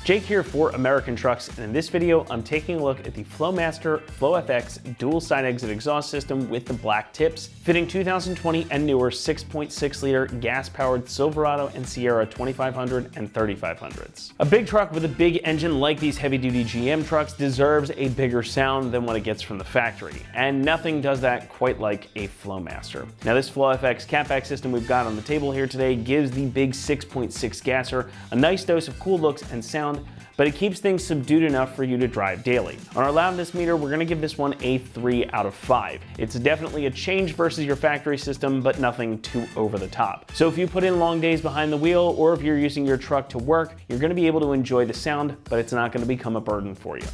Jake here for American Trucks, and in this video I'm taking a look at the Flowmaster FlowFX dual side exit exhaust system with the black tips, fitting 2020 and newer 6.6 liter gas powered Silverado and Sierra 2500 and 3500s. A big truck with a big engine like these heavy duty GM trucks deserves a bigger sound than what it gets from the factory, and nothing does that quite like a Flowmaster. Now this FlowFX catback system we've got on the table here today gives the big 6.6 gasser a nice dose of cool looks and sound, but it keeps things subdued enough for you to drive daily. On our loudness meter, we're gonna give this one a 3 out of 5. It's definitely a change versus your factory system, but nothing too over the top. So if you put in long days behind the wheel, or if you're using your truck to work, you're gonna be able to enjoy the sound, but it's not gonna become a burden for you.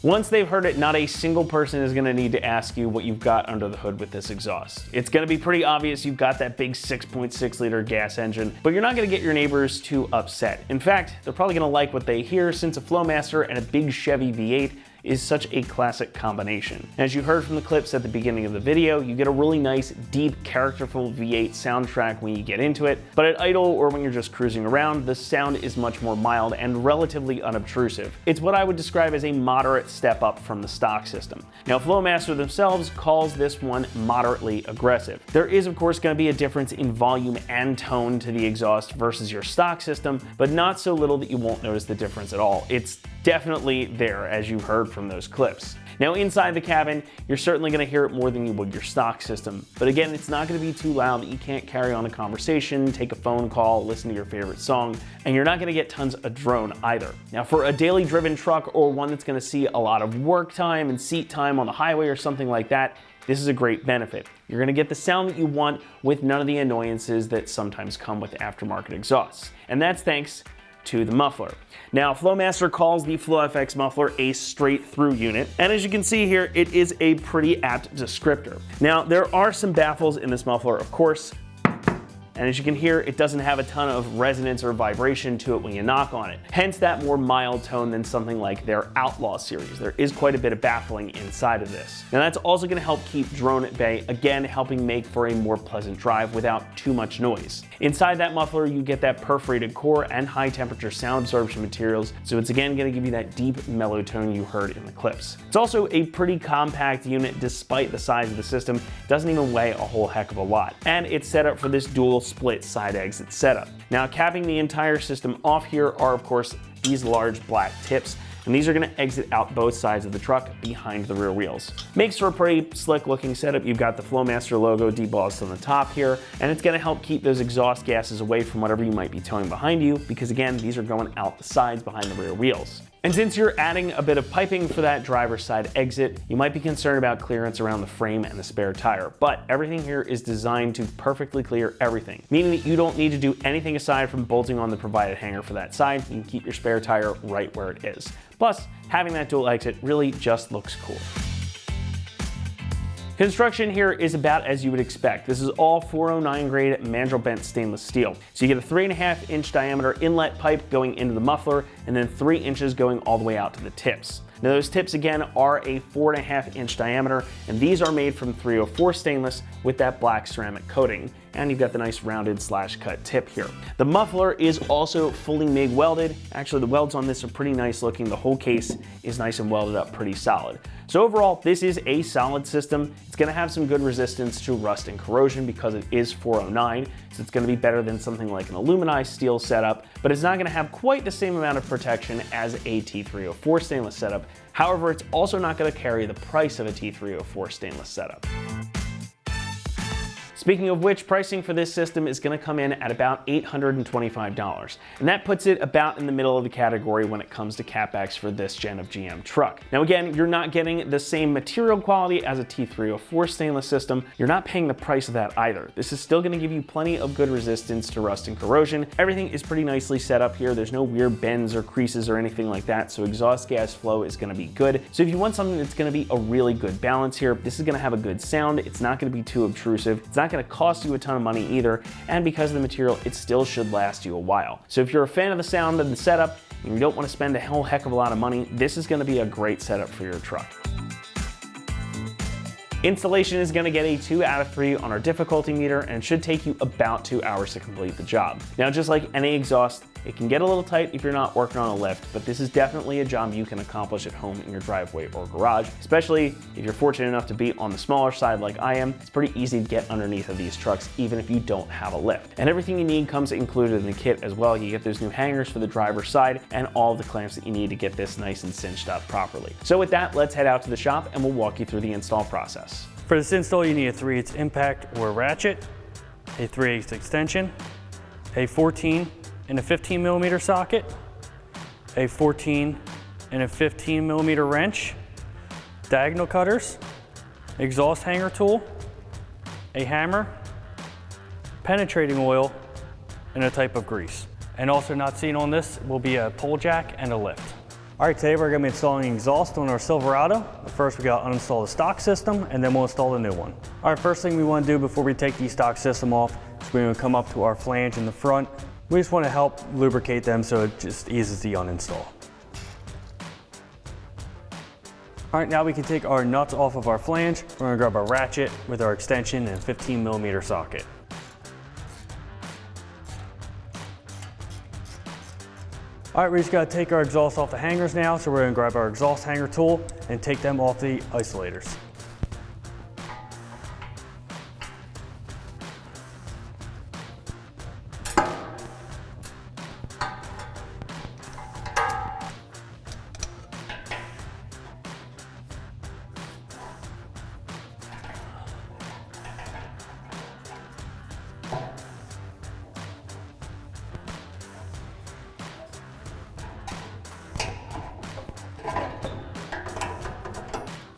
Once they've heard it, not a single person is gonna need to ask you what you've got under the hood with this exhaust. It's gonna be pretty obvious you've got that big 6.6 liter gas engine, but you're not gonna get your neighbors too upset. In fact, they're probably gonna like what they hear, since a Flowmaster and a big Chevy V8 is such a classic combination. As you heard from the clips at the beginning of the video, you get a really nice, deep, characterful V8 soundtrack when you get into it, but at idle or when you're just cruising around, the sound is much more mild and relatively unobtrusive. It's what I would describe as a moderate step up from the stock system. Now, Flowmaster themselves calls this one moderately aggressive. There is, of course, going to be a difference in volume and tone to the exhaust versus your stock system, but not so little that you won't notice the difference at all. It's definitely there, as you heard from those clips. Now inside the cabin, you're certainly going to hear it more than you would your stock system, but again, it's not going to be too loud that you can't carry on a conversation, take a phone call, listen to your favorite song, and you're not going to get tons of drone either. Now for a daily driven truck, or one that's going to see a lot of work time and seat time on the highway or something like that, this is a great benefit. You're going to get the sound that you want with none of the annoyances that sometimes come with aftermarket exhausts, and that's thanks to the muffler. Now, Flowmaster calls the FlowFX muffler a straight-through unit, and as you can see here, it is a pretty apt descriptor. Now, there are some baffles in this muffler, of course, and as you can hear, it doesn't have a ton of resonance or vibration to it when you knock on it. Hence that more mild tone than something like their Outlaw series. There is quite a bit of baffling inside of this. Now that's also going to help keep drone at bay, again helping make for a more pleasant drive without too much noise. Inside that muffler, you get that perforated core and high temperature sound absorption materials, so it's again going to give you that deep mellow tone you heard in the clips. It's also a pretty compact unit despite the size of the system. It doesn't even weigh a whole heck of a lot, and it's set up for this dual split side exit setup. Now, capping the entire system off here are, of course, these large black tips, and these are going to exit out both sides of the truck behind the rear wheels. Makes for a pretty slick looking setup. You've got the Flowmaster logo debossed on the top here, and it's going to help keep those exhaust gases away from whatever you might be towing behind you, because again, these are going out the sides behind the rear wheels. And since you're adding a bit of piping for that driver's side exit, you might be concerned about clearance around the frame and the spare tire, but everything here is designed to perfectly clear everything, meaning that you don't need to do anything aside from bolting on the provided hanger for that side. You can keep your spare tire right where it is. Plus, having that dual exit really just looks cool. Construction here is about as you would expect. This is all 409 grade mandrel bent stainless steel. So you get a 3.5 inch diameter inlet pipe going into the muffler, and then 3 inches going all the way out to the tips. Now those tips again are a 4.5 inch diameter, and these are made from 304 stainless with that black ceramic coating. And you've got the nice rounded slash cut tip here. The muffler is also fully MIG welded. Actually, the welds on this are pretty nice looking. The whole case is nice and welded up pretty solid. So overall, this is a solid system. It's gonna have some good resistance to rust and corrosion because it is 409, so it's gonna be better than something like an aluminized steel setup, but it's not gonna have quite the same amount of protection as a T304 stainless setup. However, it's also not gonna carry the price of a T304 stainless setup. Speaking of which, pricing for this system is going to come in at about $825, and that puts it about in the middle of the category when it comes to catbacks for this gen of GM truck. Now again, you're not getting the same material quality as a T304 stainless system. You're not paying the price of that either. This is still going to give you plenty of good resistance to rust and corrosion. Everything is pretty nicely set up here. There's no weird bends or creases or anything like that, so exhaust gas flow is going to be good. So if you want something that's going to be a really good balance here, this is going to have a good sound. It's not going to be too obtrusive. It's not going to cost you a ton of money either, and because of the material, it still should last you a while. So if you're a fan of the sound and the setup, and you don't want to spend a whole heck of a lot of money, this is going to be a great setup for your truck. Installation is going to get a 2 out of 3 on our difficulty meter and should take you about 2 hours to complete the job. Now, just like any exhaust, It can get a little tight if you're not working on a lift, but this is definitely a job you can accomplish at home in your driveway or garage, especially if you're fortunate enough to be on the smaller side like I am. It's pretty easy to get underneath of these trucks, even if you don't have a lift. And everything you need comes included in the kit as well. You get those new hangers for the driver's side and all the clamps that you need to get this nice and cinched up properly. So with that, let's head out to the shop and we'll walk you through the install process. For this install, you need a 3/8 impact or ratchet, a 3/8 extension, a 14 and a 15 millimeter socket, a 14 and a 15 millimeter wrench, diagonal cutters, exhaust hanger tool, a hammer, penetrating oil, and a type of grease. And also not seen on this will be a pole jack and a lift. All right, today we're gonna be installing exhaust on our Silverado. But first we gotta uninstall the stock system and then we'll install the new one. All right, first thing we wanna do before we take the stock system off is we're gonna come up to our flange in the front. We just wanna help lubricate them so it just eases the uninstall. All right, now we can take our nuts off of our flange. We're gonna grab our ratchet with our extension and 15 millimeter socket. All right, we just gotta take our exhaust off the hangers now, so we're gonna grab our exhaust hanger tool and take them off the isolators.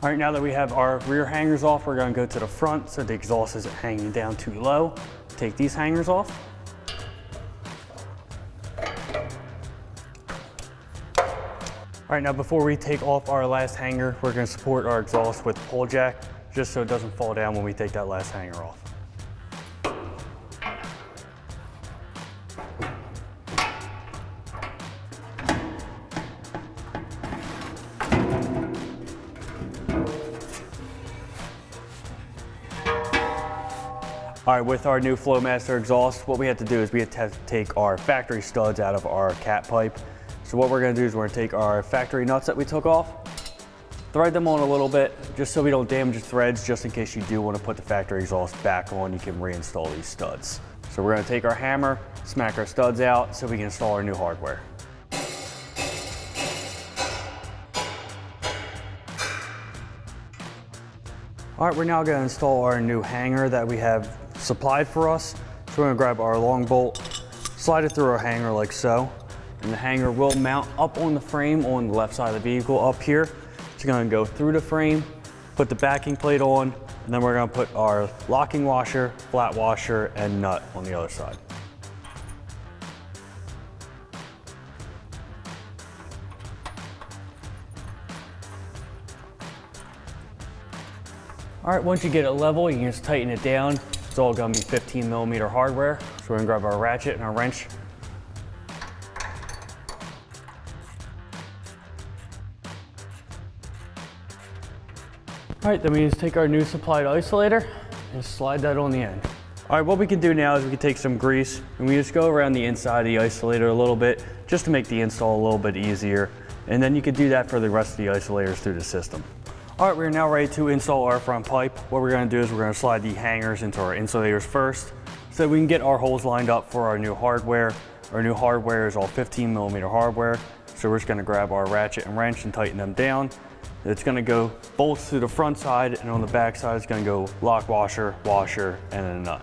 All right, now that we have our rear hangers off, we're gonna go to the front so the exhaust isn't hanging down too low. Take these hangers off. All right, now before we take off our last hanger, we're gonna support our exhaust with the pole jack, just so it doesn't fall down when we take that last hanger off. All right, with our new Flowmaster exhaust, what we have to do is we have to take our factory studs out of our cat pipe. So what we're gonna do is we're gonna take our factory nuts that we took off, thread them on a little bit, just so we don't damage the threads, just in case you do wanna put the factory exhaust back on, you can reinstall these studs. So we're gonna take our hammer, smack our studs out so we can install our new hardware. All right, we're now gonna install our new hanger that we have supplied for us. So we're gonna grab our long bolt, slide it through our hanger like so, and the hanger will mount up on the frame on the left side of the vehicle up here. It's gonna go through the frame, put the backing plate on, and then we're gonna put our locking washer, flat washer, and nut on the other side. All right, once you get it level, you can just tighten it down. It's all gonna be 15 millimeter hardware. So we're gonna grab our ratchet and our wrench. All right, then we just take our new supplied isolator and slide that on the end. All right, what we can do now is we can take some grease and we just go around the inside of the isolator a little bit just to make the install a little bit easier. And then you could do that for the rest of the isolators through the system. All right, we're now ready to install our front pipe. What we're gonna do is we're gonna slide the hangers into our insulators first so we can get our holes lined up for our new hardware. Our new hardware is all 15 millimeter hardware. So we're just gonna grab our ratchet and wrench and tighten them down. It's gonna go bolts through the front side, and on the back side it's gonna go lock washer, washer, and a nut.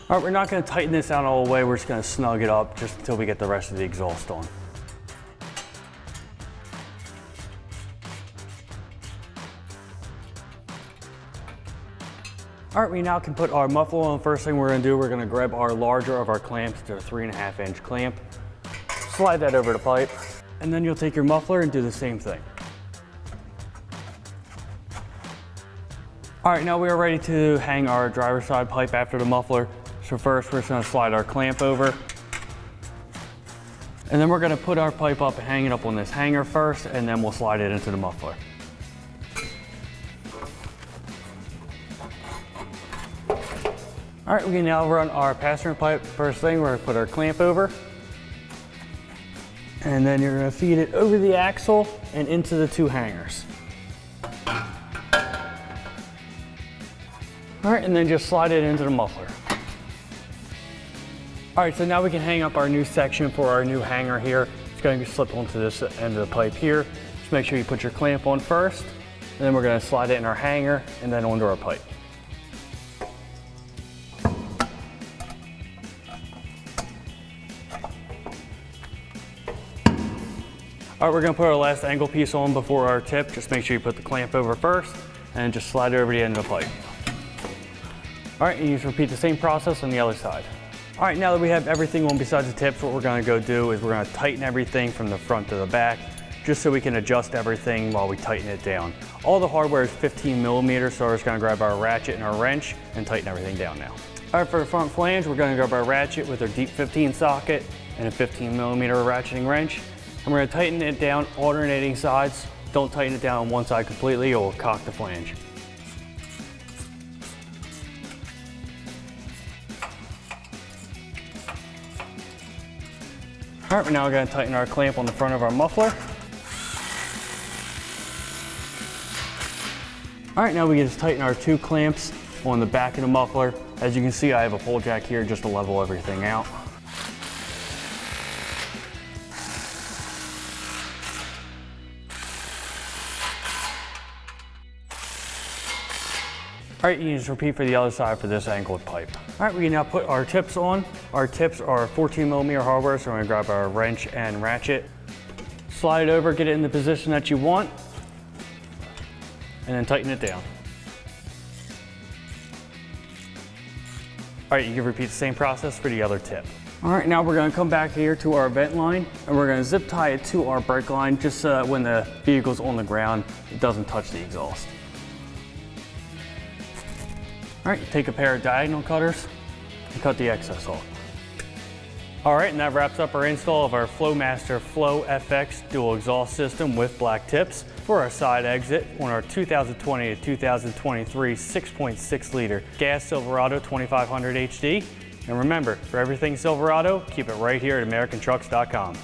All right, we're not gonna tighten this out all the way. We're just gonna snug it up just until we get the rest of the exhaust on. All right, we now can put our muffler on. First thing we're gonna do, we're gonna grab our larger of our clamps to a 3.5-inch clamp. Slide that over the pipe, and then you'll take your muffler and do the same thing. All right, now we are ready to hang our driver's side pipe after the muffler. So first, we're just gonna slide our clamp over. And then we're gonna put our pipe up and hang it up on this hanger first, and then we'll slide it into the muffler. All right, we can now run our passenger pipe. First thing, we're gonna put our clamp over. And then you're gonna feed it over the axle and into the 2 hangers. All right, and then just slide it into the muffler. All right, so now we can hang up our new section for our new hanger here. It's going to slip onto this end of the pipe here. Just make sure you put your clamp on first, and then we're going to slide it in our hanger and then onto our pipe. All right, we're going to put our last angle piece on before our tip. Just make sure you put the clamp over first and just slide it over the end of the pipe. All right, and you just repeat the same process on the other side. All right, now that we have everything on besides the tips, what we're gonna go do is we're gonna tighten everything from the front to the back, just so we can adjust everything while we tighten it down. All the hardware is 15 millimeters, so we're just gonna grab our ratchet and our wrench and tighten everything down now. All right, for the front flange, we're gonna grab our ratchet with our deep 15 socket and a 15 millimeter ratcheting wrench. And we're gonna tighten it down alternating sides. Don't tighten it down on one side completely, or it'll cock the flange. All right, we're now going to tighten our clamp on the front of our muffler. All right, now we can just tighten our 2 clamps on the back of the muffler. As you can see, I have a pole jack here just to level everything out. All right, you can just repeat for the other side for this angled pipe. All right, we can now put our tips on. Our tips are 14 millimeter hardware, so we're gonna grab our wrench and ratchet, slide it over, get it in the position that you want, and then tighten it down. All right, you can repeat the same process for the other tip. All right, now we're gonna come back here to our vent line, and we're gonna zip tie it to our brake line, just so that when the vehicle's on the ground, it doesn't touch the exhaust. All right, take a pair of diagonal cutters and cut the excess off. All right, and that wraps up our install of our Flowmaster Flow FX dual exhaust system with black tips for our side exit on our 2020 to 2023 6.6 liter gas Silverado 2500 HD. And remember, for everything Silverado, keep it right here at AmericanTrucks.com.